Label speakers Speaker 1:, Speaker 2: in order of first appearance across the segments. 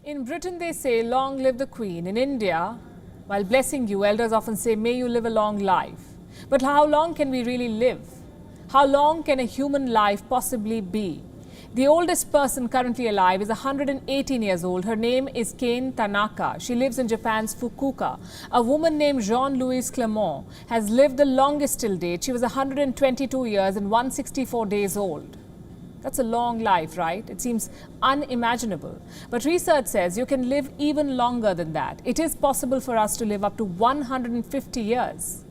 Speaker 1: In Britain, they say, long live the Queen. In India, while blessing you, elders often say, may you live a long life. But how long can we really live? How long can a human life possibly be? The oldest person currently alive is 118 years old. Her name is Kane Tanaka. She lives in Japan's Fukuoka. A woman named Jean-Louise Clement has lived the longest till date. She was 122 years and 164 days old. That's a long life, right? It seems unimaginable. But research says you can live even longer than that. It is possible for us to live up to 150 years.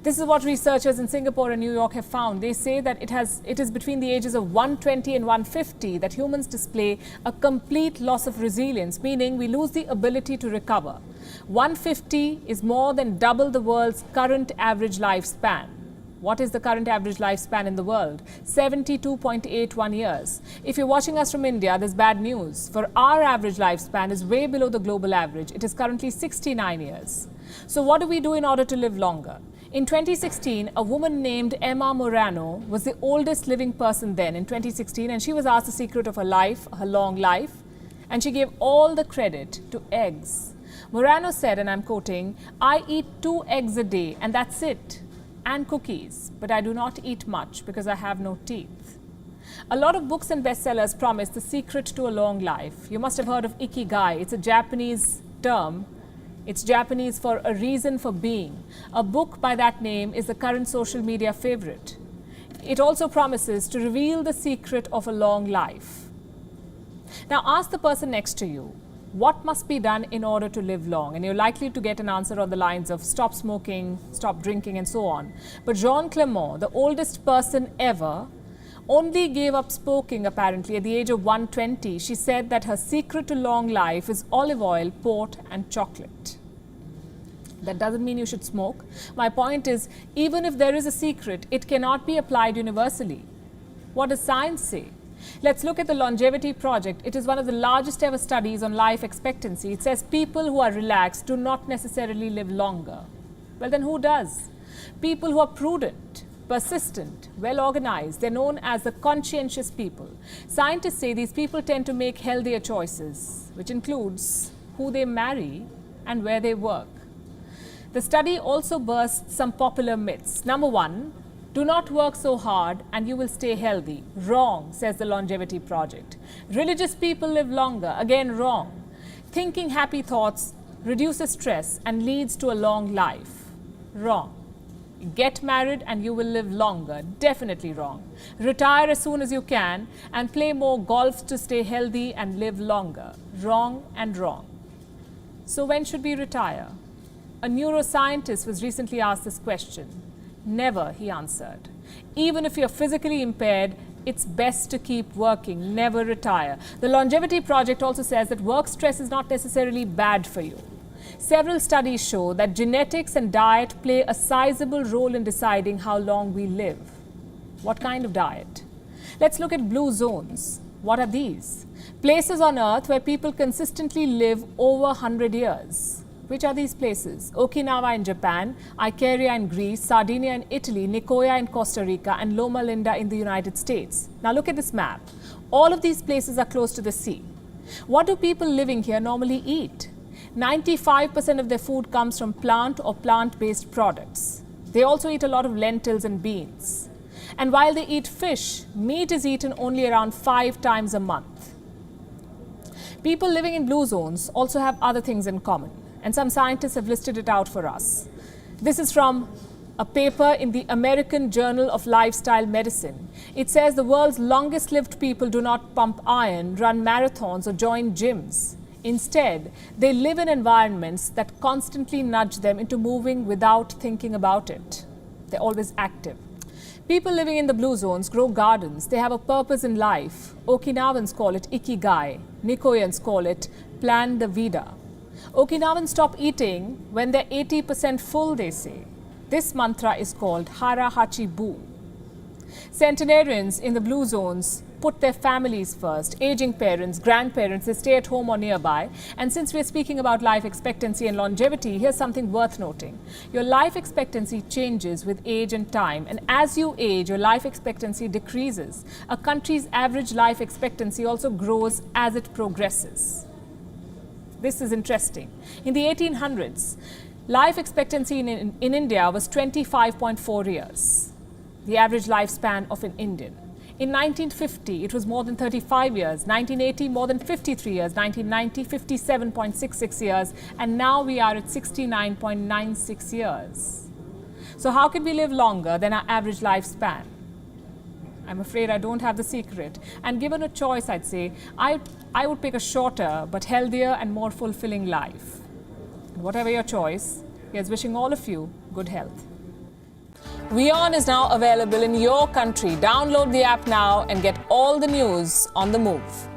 Speaker 1: This is what researchers in Singapore and New York have found. They say that it is between the ages of 120 and 150 that humans display a complete loss of resilience, meaning we lose the ability to recover. 150 is more than double the world's current average lifespan. What is the current average lifespan in the world? 72.81 years. If you're watching us from India, there's bad news. For our average lifespan is way below the global average. It is currently 69 years. So what do we do in order to live longer? In 2016, a woman named Emma Morano was the oldest living person then in 2016, and she was asked the secret of her life, her long life, and she gave all the credit to eggs. Morano said, and I'm quoting, "I eat 2 eggs a day and that's it. And cookies, but I do not eat much because I have no teeth." A lot of books and bestsellers promise the secret to a long life. You must have heard of Ikigai. It's a Japanese term. It's Japanese for a reason for being. A book by that name is the current social media favorite. It also promises to reveal the secret of a long life. Now ask the person next to you, what must be done in order to live long? And you're likely to get an answer on the lines of stop smoking, stop drinking, and so on. But Jean Clement, the oldest person ever, only gave up smoking apparently at the age of 120. She said that her secret to long life is olive oil, port, and chocolate. That doesn't mean you should smoke. My point is, even if there is a secret, it cannot be applied universally. What does science say? Let's look at the Longevity Project. It is one of the largest ever studies on life expectancy. It says people who are relaxed do not necessarily live longer. Well, then who does? People who are prudent, persistent, well organized. They're known as the conscientious people. Scientists say these people tend to make healthier choices, which includes who they marry and where they work. The study also bursts some popular myths. Number one, do not work so hard and you will stay healthy. Wrong, says the Longevity Project. Religious people live longer. Again, wrong. Thinking happy thoughts reduces stress and leads to a long life. Wrong. Get married and you will live longer. Definitely wrong. Retire as soon as you can and play more golf to stay healthy and live longer. Wrong and wrong. So when should we retire? A neuroscientist was recently asked this question. Never, he answered. Even if you're physically impaired, it's best to keep working, never retire. The Longevity Project also says that work stress is not necessarily bad for you. Several studies show that genetics and diet play a sizable role in deciding how long we live. What kind of diet? Let's look at blue zones. What are these? Places on Earth where people consistently live over 100 years. Which are these places? Okinawa in Japan, Icaria in Greece, Sardinia in Italy, Nicoya in Costa Rica, and Loma Linda in the United States. Now look at this map. All of these places are close to the sea. What do people living here normally eat? 95% of their food comes from plant or plant-based products. They also eat a lot of lentils and beans. And while they eat fish, meat is eaten only around 5 times a month. People living in blue zones also have other things in common. And some scientists have listed it out for us. This is from a paper in the American Journal of Lifestyle Medicine. It says the world's longest lived people do not pump iron, run marathons, or join gyms. Instead, they live in environments that constantly nudge them into moving without thinking about it. They're always active. People living in the blue zones grow gardens. They have a purpose in life. Okinawans call it Ikigai. Nicoyans call it Plan de Vida. Okinawans stop eating when they're 80% full, they say. This mantra is called Hara Hachi Bu. Centenarians in the blue zones put their families first. Aging parents, grandparents, they stay at home or nearby. And since we're speaking about life expectancy and longevity, here's something worth noting. Your life expectancy changes with age and time. And as you age, your life expectancy decreases. A country's average life expectancy also grows as it progresses. This is interesting. In the 1800s, life expectancy in India was 25.4 years, the average lifespan of an Indian. In 1950, it was more than 35 years, 1980, more than 53 years, 1990, 57.66 years, and now we are at 69.96 years. So how can we live longer than our average lifespan? I'm afraid I don't have the secret. And given a choice, I'd say, I would pick a shorter but healthier and more fulfilling life. And whatever your choice, here's wishing all of you good health. WION is now available in your country. Download the app now and get all the news on the move.